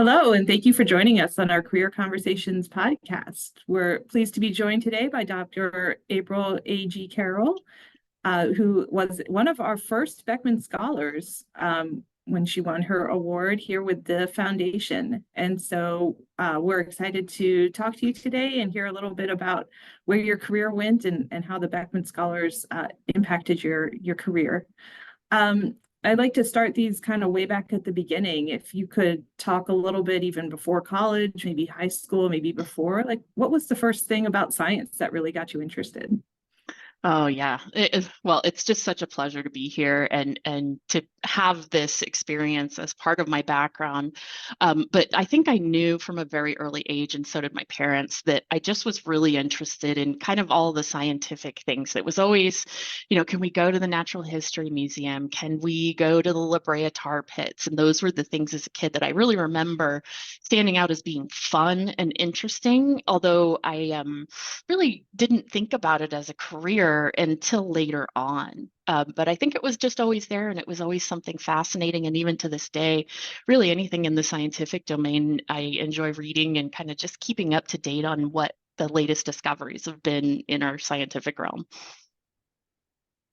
Hello, and thank you for joining us on our Career Conversations podcast. We're pleased to be joined today by Dr. April Agee-Carroll, who was one of our first Beckman Scholars when she won her award here with the foundation. And so we're excited to talk to you today and hear a little bit about where your career went and how the Beckman Scholars impacted your career. I'd like to start these kind of way back at the beginning. If you could talk a little bit even before college, maybe high school, maybe before, like what was the first thing about science that really got you interested? Oh yeah. Well, it's just such a pleasure to be here and to have this experience as part of my background. But I think I knew from a very early age, and so did my parents, that I just was really interested in kind of all the scientific things. It was always, can we go to the Natural History Museum? Can we go to the La Brea tar pits? And those were the things as a kid that I really remember standing out as being fun and interesting, although I really didn't think about it as a career until later on. But I think it was just always there, and it was always something fascinating. And even to this day, really anything in the scientific domain, I enjoy reading and kind of just keeping up to date on what the latest discoveries have been in our scientific realm.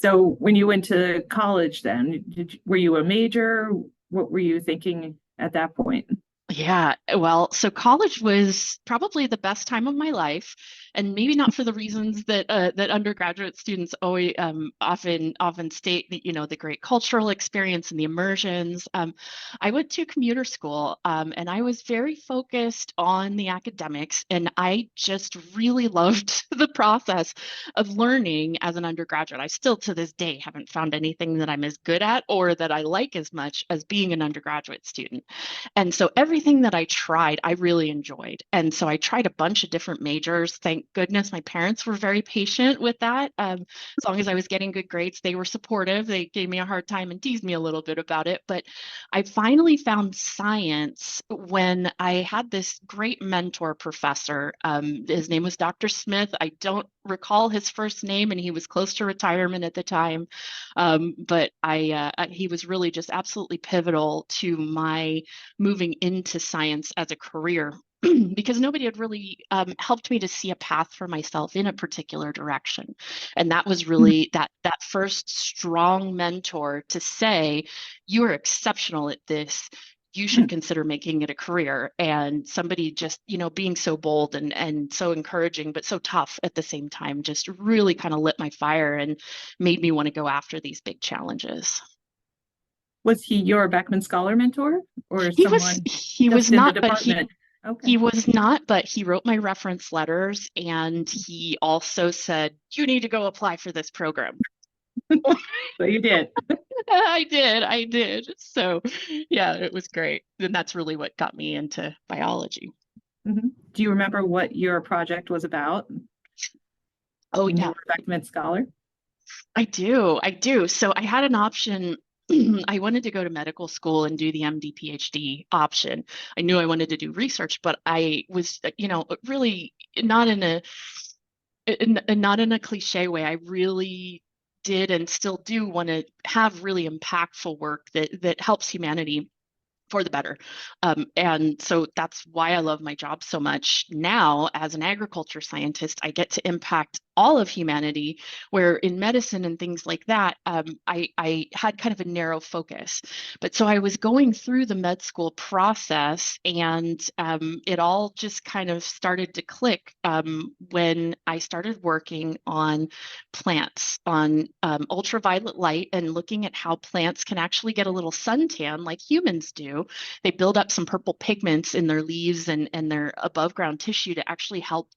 So when you went to college then, were you a major? What were you thinking at that point? Yeah, well, so college was probably the best time of my life, and maybe not for the reasons that undergraduate students always often state that, the great cultural experience and the immersions. I went to commuter school, and I was very focused on the academics, and I just really loved the process of learning as an undergraduate. I still to this day haven't found anything that I'm as good at or that I like as much as being an undergraduate student. And so everything that I tried, I really enjoyed. And so I tried a bunch of different majors. Thank goodness my parents were very patient with that. As long as I was getting good grades, they were supportive. They gave me a hard time and teased me a little bit about it. But I finally found science when I had this great mentor professor. His name was Dr. Smith. I don't recall his first name, and he was close to retirement at the time. But he was really just absolutely pivotal to my moving into science as a career because nobody had really helped me to see a path for myself in a particular direction. And that was really that first strong mentor to say, you are exceptional at this. You should consider making it a career. And somebody just, being so bold and so encouraging, but so tough at the same time, just really kind of lit my fire and made me want to go after these big challenges. Was he your Beckman Scholar mentor or He was someone he was just in the not, but he department? Okay. he was not, but he wrote my reference letters, and he also said, "You need to go apply for this program." So you did. I did. So, yeah, it was great. And that's really what got me into biology. Do you remember what your project was about Oh, when you yeah, were Beckman Scholar? I do. I do. So I had an option. I wanted to go to medical school and do the MD PhD option. I knew I wanted to do research, but I was, really not not in a cliche way. I really did and still do want to have really impactful work that helps humanity for the better. And so that's why I love my job so much now as an agriculture scientist. I get to impact all of humanity, where in medicine and things like that, I had kind of a narrow focus. But so I was going through the med school process, and it all just kind of started to click when I started working on plants, on ultraviolet light, and looking at how plants can actually get a little suntan like humans do. They build up some purple pigments in their leaves and their above ground tissue to actually help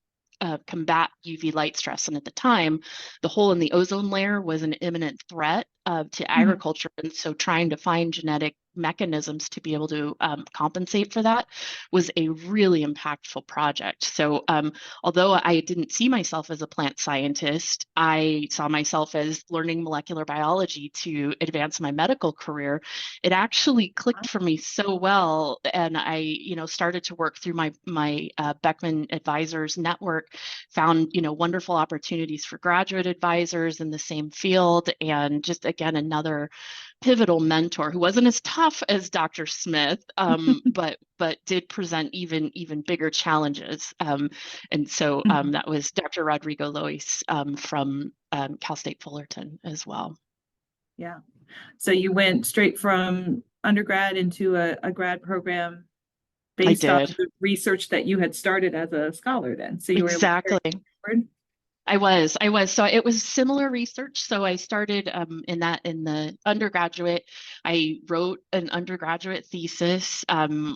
combat UV light stress. And at the time, the hole in the ozone layer was an imminent threat to Mhm. agriculture. And so trying to find genetic mechanisms to be able to compensate for that was a really impactful project. So although I didn't see myself as a plant scientist, I saw myself as learning molecular biology to advance my medical career. It actually clicked for me so well, and I, started to work through my Beckman advisors network, found wonderful opportunities for graduate advisors in the same field, and just again another pivotal mentor who wasn't as tough as Dr. Smith, but did present even bigger challenges. And so that was Dr. Rodrigo Lois from Cal State Fullerton as well. Yeah. So you went straight from undergrad into a grad program based on the research that you had started as a scholar then. So you were able to carry it forward? I was. So it was similar research. So I started in the undergraduate. I wrote an undergraduate thesis,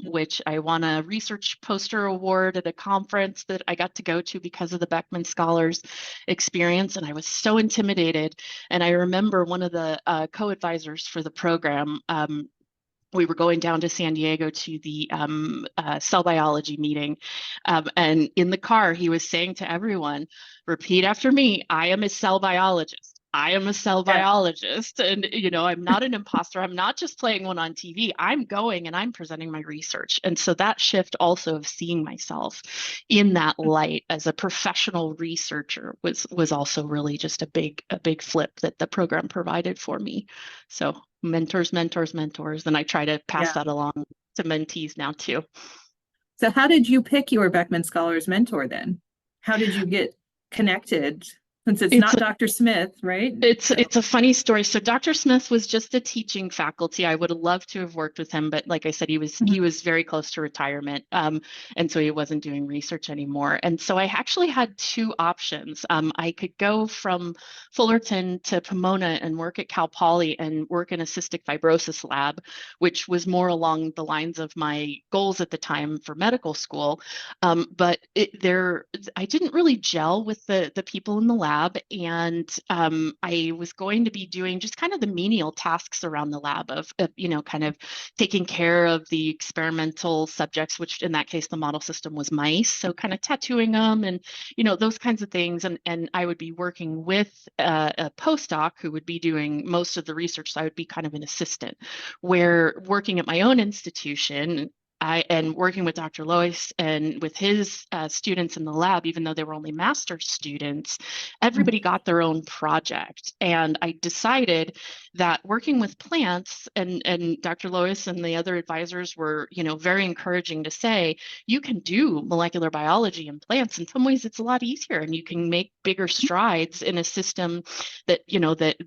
which I won a research poster award at a conference that I got to go to because of the Beckman Scholars experience. And I was so intimidated. And I remember one of the co-advisors for the program, we were going down to San Diego to the cell biology meeting. And in the car, he was saying to everyone, repeat after me, I am a cell biologist. I am a cell biologist. And, I'm not an imposter. I'm not just playing one on TV. I'm going and I'm presenting my research. And so that shift also of seeing myself in that light as a professional researcher was also really just a big flip that the program provided for me. So mentors. And I try to pass that along to mentees now too. So how did you pick your Beckman Scholars mentor then? How did you get connected? Since it's not Dr. Smith, right? It's a funny story. So Dr. Smith was just a teaching faculty. I would have loved to have worked with him, but like I said, he was very close to retirement. And so he wasn't doing research anymore. And so I actually had two options. I could go from Fullerton to Pomona and work at Cal Poly and work in a cystic fibrosis lab, which was more along the lines of my goals at the time for medical school. But I didn't really gel with the people in the lab. And I was going to be doing just kind of the menial tasks around the lab of kind of taking care of the experimental subjects, which in that case, the model system was mice. So kind of tattooing them and, those kinds of things. And I would be working with a postdoc who would be doing most of the research. So I would be kind of an assistant, where working at my own institution, and working with Dr. Lois and with his students in the lab, even though they were only master's students, everybody got their own project. And I decided that working with plants, and Dr. Lois and the other advisors were, very encouraging to say, you can do molecular biology in plants. In some ways, it's a lot easier, and you can make bigger strides in a system that,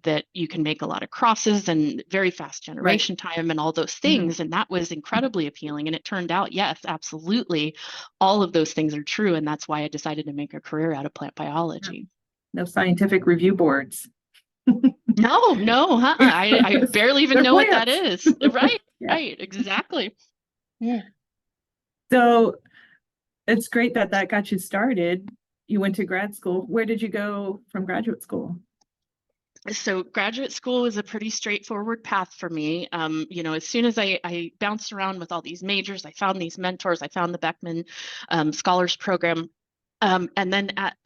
that you can make a lot of crosses and very fast generation time and all those things. And that was incredibly appealing. And it turned out, yes, absolutely, all of those things are true. And that's why I decided to make a career out of plant biology. No scientific review boards. No, I barely even know what that is. Right, exactly. Yeah. So it's great that got you started. You went to grad school. Where did you go from graduate school? So graduate school was a pretty straightforward path for me. As soon as I bounced around with all these majors, I found these mentors, I found the Beckman Scholars Program. And then at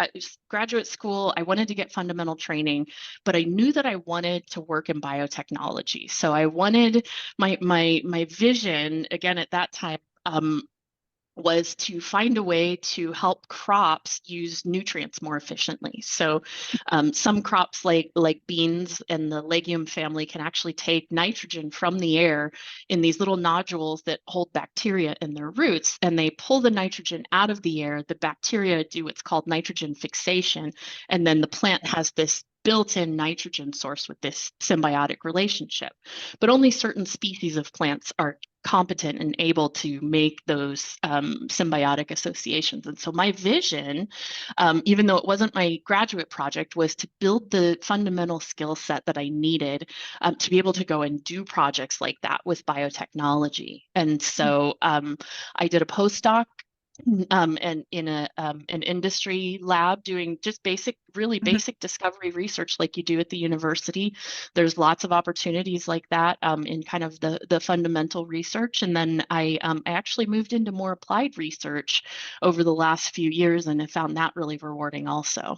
graduate school, I wanted to get fundamental training, but I knew that I wanted to work in biotechnology. So I wanted my vision, again, at that time, was to find a way to help crops use nutrients more efficiently. So some crops like beans and the legume family can actually take nitrogen from the air in these little nodules that hold bacteria in their roots, and they pull the nitrogen out of the air. The bacteria do what's called nitrogen fixation, and then the plant has this built-in nitrogen source with this symbiotic relationship. But only certain species of plants are competent and able to make those symbiotic associations. And so my vision, even though it wasn't my graduate project, was to build the fundamental skill set that I needed to be able to go and do projects like that with biotechnology. And so I did a postdoc and in an industry lab doing just really basic discovery research like you do at the university. There's lots of opportunities like that in kind of the fundamental research. And then I actually moved into more applied research over the last few years, and I found that really rewarding also.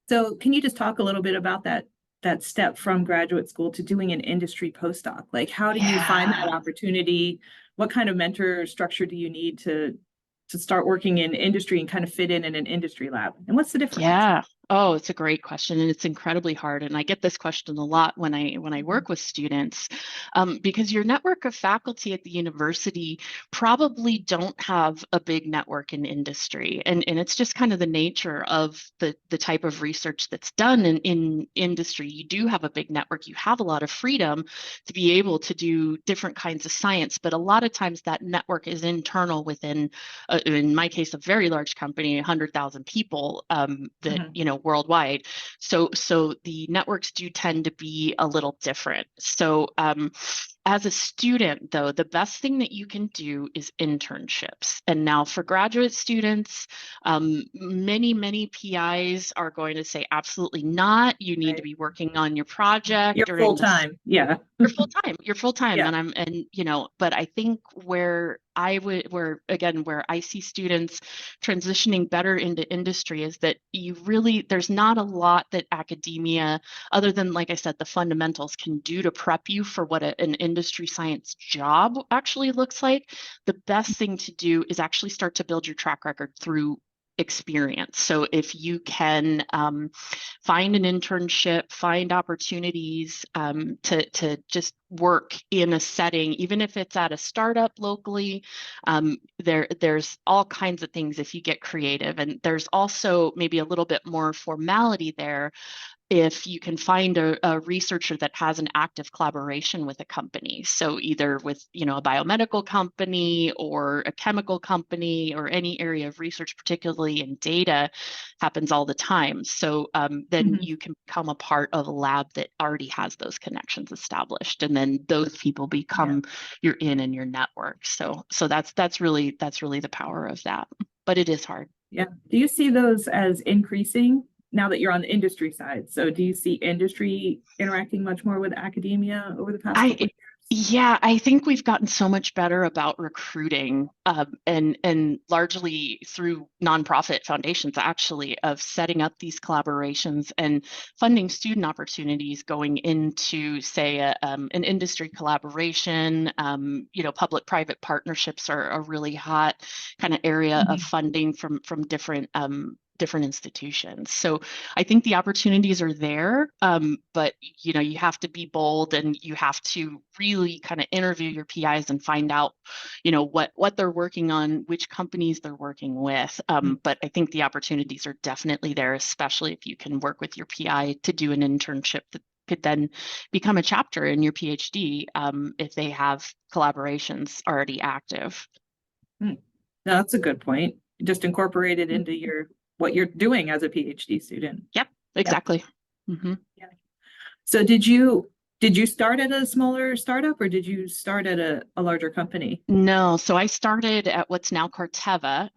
So can you just talk a little bit about that step from graduate school to doing an industry postdoc? Like, how do you find that opportunity? What kind of mentor structure do you need to start working in industry and kind of fit in an industry lab? And what's the difference? Yeah. Oh, it's a great question, and it's incredibly hard. And I get this question a lot when I work with students, because your network of faculty at the university probably don't have a big network in industry, and it's just kind of the nature of the type of research that's done in industry. You do have a big network. You have a lot of freedom to be able to do different kinds of science, but a lot of times that network is internal within, in my case, a very large company, 100,000 people, that worldwide. So the networks do tend to be a little different. So as a student, though, the best thing that you can do is internships. And now for graduate students, many PIs are going to say absolutely not. You need to be working on your project You're during full time. Yeah. You're full time. Yeah. But I think where I see students transitioning better into industry is that there's not a lot that academia, other than, like I said, the fundamentals, can do to prep you for what an industry science job actually looks like. The best thing to do is actually start to build your track record through experience. So if you can find an internship, find opportunities to just work in a setting, even if it's at a startup locally, there's all kinds of things if you get creative. And there's also maybe a little bit more formality there if you can find a researcher that has an active collaboration with a company. So either with, a biomedical company or a chemical company or any area of research, particularly in data, happens all the time. So then you can become a part of a lab that already has those connections established. And then those people become your in your network. So that's really the power of that. But it is hard. Yeah. Do you see those as increasing now that you're on the industry side? So do you see industry interacting much more with academia over the past couple of years? Yeah, I think we've gotten so much better about recruiting, and largely through nonprofit foundations, actually, of setting up these collaborations and funding student opportunities going into, say, an industry collaboration. Public-private partnerships are a really hot kind of area of funding from different institutions. So I think the opportunities are there, but you have to be bold, and you have to really kind of interview your PIs and find out, what they're working on, which companies they're working with. But I think the opportunities are definitely there, especially if you can work with your PI to do an internship that could then become a chapter in your PhD, if they have collaborations already active. No, that's a good point. Just incorporate it into what you're doing as a PhD student. Yep, exactly. Yeah. So did you start at a smaller startup, or did you start at a larger company? No, so I started at what's now Corteva,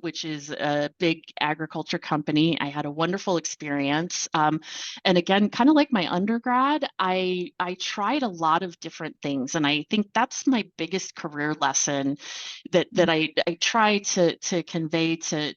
which is a big agriculture company. I had a wonderful experience. And again, kind of like my undergrad, I tried a lot of different things. And I think that's my biggest career lesson that I try to convey to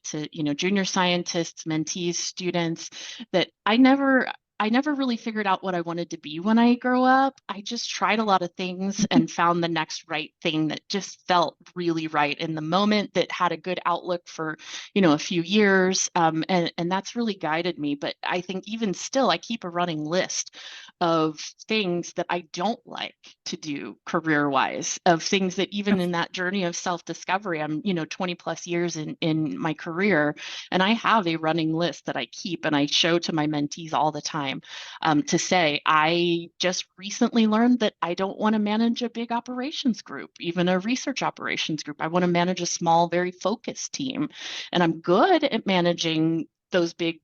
junior scientists, mentees, students, that I never really figured out what I wanted to be when I grow up. I just tried a lot of things and found the next right thing that just felt really right in the moment, that had a good outlook for, a few years. And that's really guided me. But I think even still, I keep a running list of things that I don't like to do career-wise, of things that even in that journey of self-discovery, I'm, 20 plus years in my career, and I have a running list that I keep and I show to my mentees all the time, to say, I just recently learned that I don't want to manage a big operations group, even a research operations group. I want to manage a small, very focused team. And I'm good at managing those big,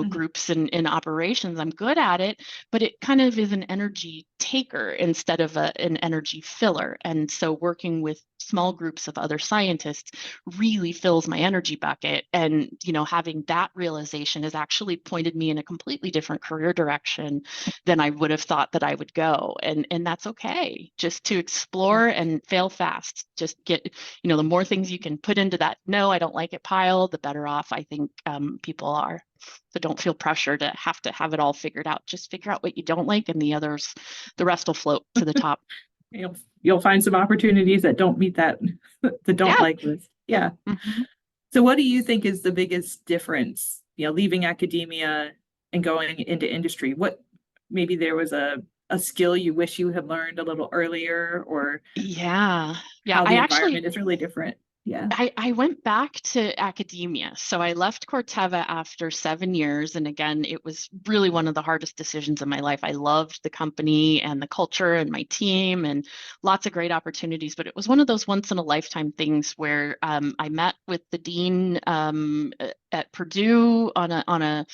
groups and operations. I'm good at it, but it kind of is an energy taker instead of an energy filler. And so working with small groups of other scientists really fills my energy bucket. And, having that realization has actually pointed me in a completely different career direction than I would have thought that I would go. And that's okay, just to explore and fail fast. Just get, the more things you can put into that, no, I don't like it pile, the better off I think people are. So don't feel pressure to have it all figured out. Just figure out what you don't like, and the rest will float to the top. You'll find some opportunities that don't meet that like list. Yeah. So what do you think is the biggest difference leaving academia and going into industry, what maybe there was a skill you wish you had learned a little earlier, or Yeah. Yeah. how the environment is really different. Yeah. I went back to academia. So I left Corteva after 7 years. And again, it was really one of the hardest decisions in my life. I loved the company and the culture and my team and lots of great opportunities. But it was one of those once in a lifetime things where I met with the dean at Purdue on a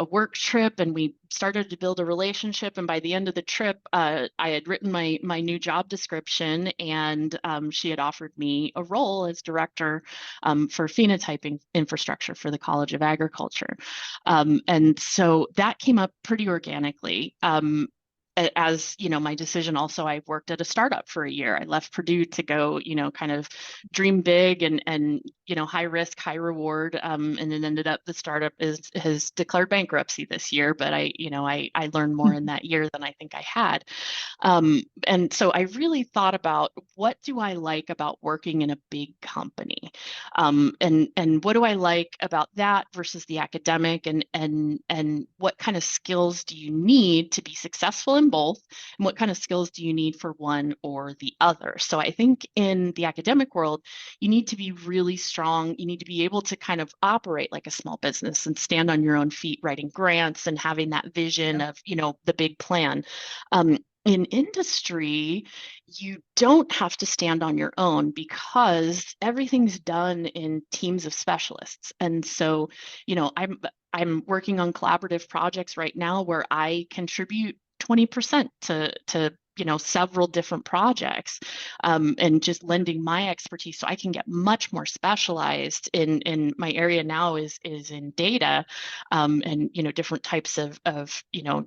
work trip, and we started to build a relationship. And by the end of the trip, I had written my new job description, and she had offered me a role as director for phenotyping infrastructure for the College of Agriculture. And so that came up pretty organically. As you know, my decision also, I worked at a startup for a year. I left Purdue to go, kind of dream big and high risk, high reward. And it ended up the startup has declared bankruptcy this year, but I learned more in that year than I think I had. And so I really thought about, what do I like about working in a big company? And what do I like about that versus the academic, and what kind of skills do you need to be successful in both? And what kind of skills do you need for one or the other? So I think in the academic world, you need to be really strong. You need to be able to kind of operate like a small business and stand on your own feet, writing grants and having that vision of, the big plan. In industry, you don't have to stand on your own because everything's done in teams of specialists. And so, I'm working on collaborative projects right now where I contribute 20% to several different projects, and just lending my expertise so I can get much more specialized in my area now is in data, and different types of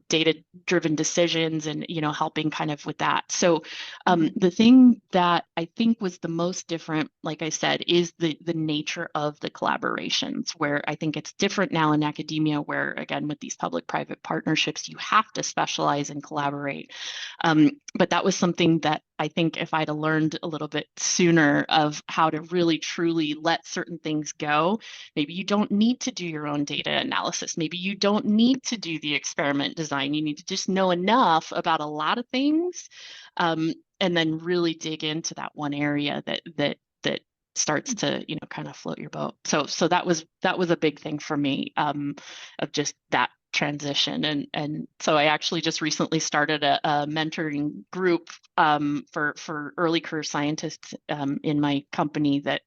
data driven decisions, and helping kind of with that. So the thing that I think was the most different, like I said, is the nature of the collaborations, where I think it's different now in academia, where again, with these public-private partnerships, you have to specialize and collaborate. But that was something that I think if I'd have learned a little bit sooner of how to really truly let certain things go, maybe you don't need to do your own data analysis. Maybe you don't need to do the experiment design. You need to just know enough about a lot of things, and then really dig into that one area that starts to kind of float your boat. So that was a big thing for me, of just that transition. And so I actually just recently started a mentoring group for early career scientists in my company that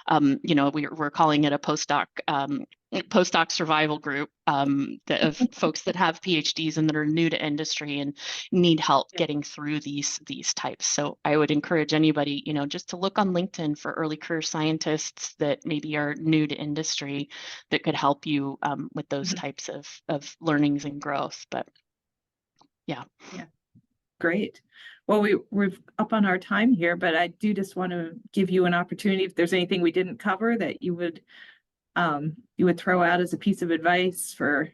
we're calling it a postdoc survival group, of folks that have PhDs and that are new to industry and need help getting through these types. So I would encourage anybody, just to look on LinkedIn for early career scientists that maybe are new to industry that could help you with those types of learnings and growth. But yeah. Great. Well, we're up on our time here, but I do just want to give you an opportunity, if there's anything we didn't cover that you would throw out as a piece of advice for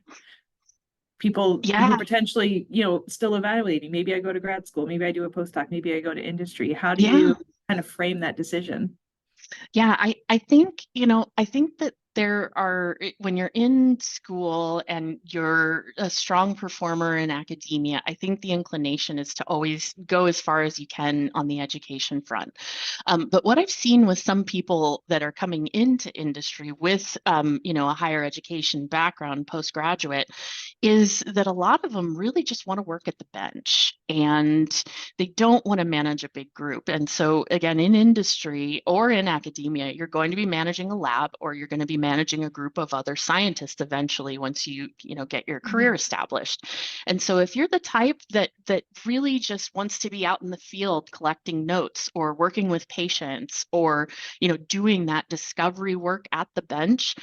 people who are potentially, still evaluating. Maybe I go to grad school, maybe I do a postdoc, maybe I go to industry. How do you kind of frame that decision? Yeah, I think that there are, when you're in school and you're a strong performer in academia, I think the inclination is to always go as far as you can on the education front. But what I've seen with some people that are coming into industry with, a higher education background, postgraduate, is that a lot of them really just want to work at the bench and they don't want to manage a big group. And so again, in industry or in academia, you're going to be managing a lab, or you're going to be managing a group of other scientists eventually once you get your career established. And so if you're the type that really just wants to be out in the field collecting notes or working with patients, or doing that discovery work at the bench,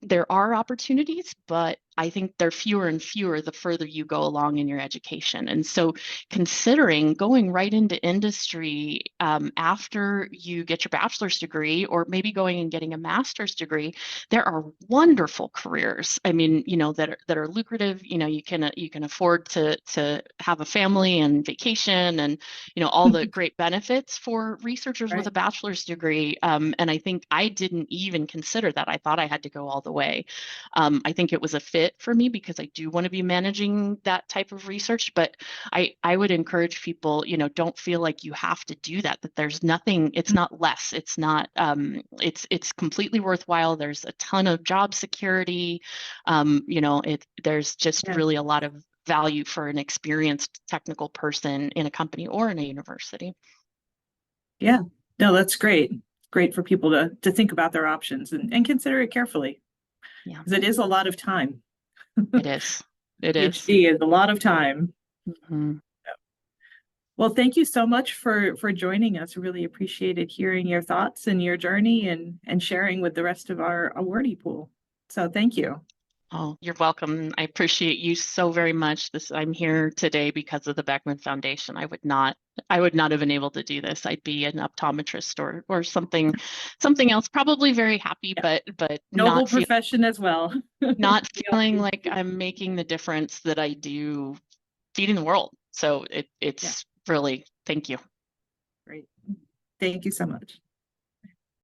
there are opportunities, but I think they're fewer and fewer the further you go along in your education. And so considering going right into industry after you get your bachelor's degree, or maybe going and getting a master's degree, there are wonderful careers. I mean, that are lucrative. You can afford to have a family and vacation and all the great benefits for researchers with Right. a bachelor's degree. And I think I didn't even consider that. I thought I had to go all the way. I think it was a fit for me because I do want to be managing that type of research, but I would encourage people, don't feel like you have to do that, that there's nothing, it's not less, it's not, it's completely worthwhile. There's a ton of job security. There's just Yeah. really a lot of value for an experienced technical person in a company or in a university. Yeah. No, that's great. Great for people to think about their options and consider it carefully. Yeah, Because it is a lot of time. it is. It is. PhD is a lot of time. Mhm. Well, thank you so much for joining us. Really appreciated hearing your thoughts and your journey and sharing with the rest of our awardee pool. So thank you. Oh, you're welcome. I appreciate you so very much. I'm here today because of the Beckman Foundation. I would not have been able to do this. I'd be an optometrist or something else, probably very happy, Yeah. but Noble profession as well. not We all feeling do. like I'm making the difference that I do feeding the world. So Yeah, it's really, thank you. great. Thank you so much.